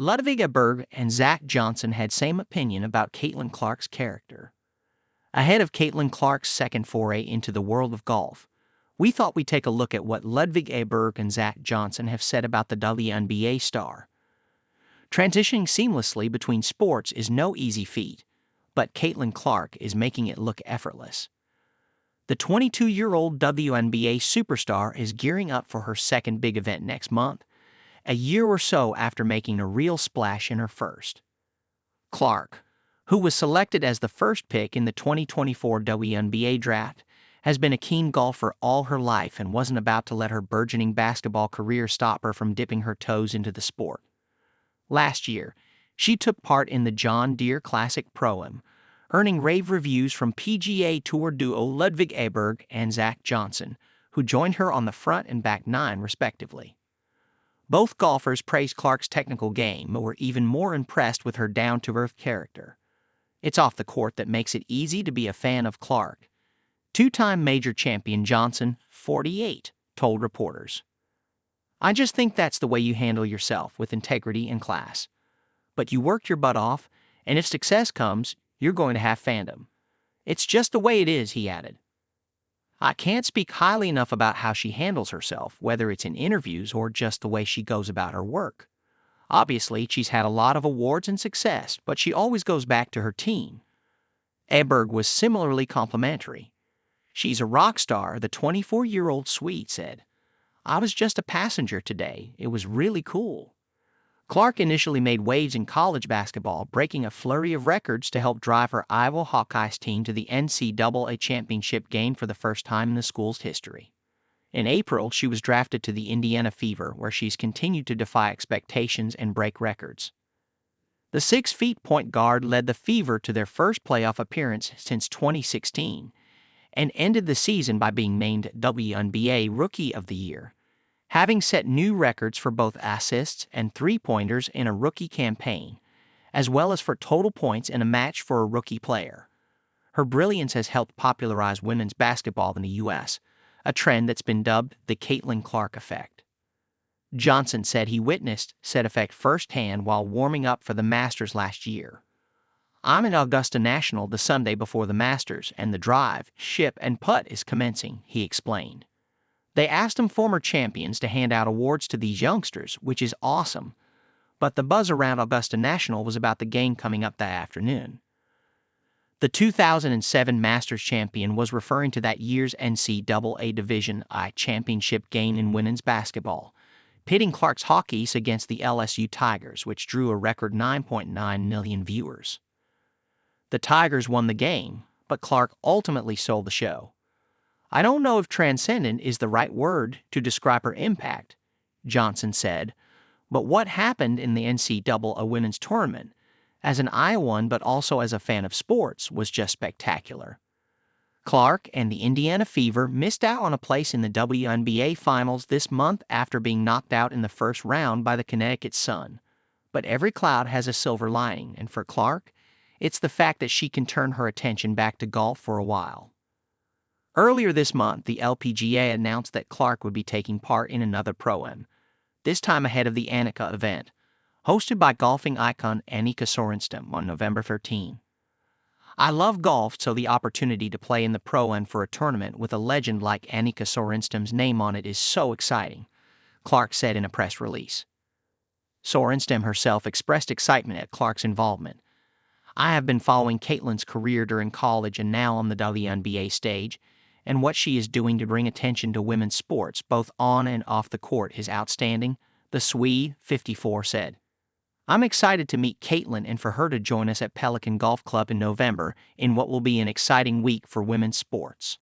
Ludvig Aberg and Zach Johnson had same opinion about Caitlin Clark's character. Ahead of Caitlin Clark's second foray into the world of golf, we thought we'd take a look at what Ludvig Aberg and Zach Johnson have said about the WNBA star. Transitioning seamlessly between sports is no easy feat, but Caitlin Clark is making it look effortless. The 22-year-old WNBA superstar is gearing up for her second big event next month, a year or so after making a real splash in her first. Clark, who was selected as the first pick in the 2024 WNBA draft, has been a keen golfer all her life and wasn't about to let her burgeoning basketball career stop her from dipping her toes into the sport. Last year, she took part in the John Deere Classic Pro-Am, earning rave reviews from PGA Tour duo Ludvig Aberg and Zach Johnson, who joined her on the front and back nine respectively. Both golfers praised Clark's technical game but were even more impressed with her down-to-earth character. It's off the court that makes it easy to be a fan of Clark. Two-time major champion Johnson, 48, told reporters. I just think that's the way you handle yourself, with integrity and class. But you worked your butt off, and if success comes, you're going to have fandom. It's just the way it is, he added. I can't speak highly enough about how she handles herself, whether it's in interviews or just the way she goes about her work. Obviously, she's had a lot of awards and success, but she always goes back to her team. Aberg was similarly complimentary. She's a rock star, the 24-year-old Swede said. I was just a passenger today. It was really cool. Clark initially made waves in college basketball, breaking a flurry of records to help drive her Iowa Hawkeyes team to the NCAA championship game for the first time in the school's history. In April, she was drafted to the Indiana Fever, where she's continued to defy expectations and break records. The 6-foot point guard led the Fever to their first playoff appearance since 2016 and ended the season by being named WNBA Rookie of the Year, having set new records for both assists and three-pointers in a rookie campaign, as well as for total points in a match for a rookie player. Her brilliance has helped popularize women's basketball in the U.S., a trend that's been dubbed the Caitlin Clark effect. Johnson said he witnessed said effect firsthand while warming up for the Masters last year. I'm in Augusta National the Sunday before the Masters, and the drive, ship, and putt is commencing, he explained. They asked them former champions to hand out awards to these youngsters, which is awesome, but the buzz around Augusta National was about the game coming up that afternoon. The 2007 Masters champion was referring to that year's NCAA Division I championship game in women's basketball, pitting Clark's Hawkeyes against the LSU Tigers, which drew a record 9.9 million viewers. The Tigers won the game, but Clark ultimately stole the show. I don't know if transcendent is the right word to describe her impact, Johnson said, but what happened in the NCAA women's tournament, as an Iowan but also as a fan of sports, was just spectacular. Clark and the Indiana Fever missed out on a place in the WNBA Finals this month after being knocked out in the first round by the Connecticut Sun. But every cloud has a silver lining, and for Clark, it's the fact that she can turn her attention back to golf for a while. Earlier this month, the LPGA announced that Clark would be taking part in another Pro-Am, this time ahead of the Annika event, hosted by golfing icon Annika Sorenstam on November 13. I love golf, so the opportunity to play in the Pro-Am for a tournament with a legend like Annika Sorenstam's name on it is so exciting, Clark said in a press release. Sorenstam herself expressed excitement at Clark's involvement. I have been following Caitlin's career during college and now on the WNBA stage, and what she is doing to bring attention to women's sports, both on and off the court, is outstanding, the Swede, 54, said. I'm excited to meet Caitlin and for her to join us at Pelican Golf Club in November in what will be an exciting week for women's sports.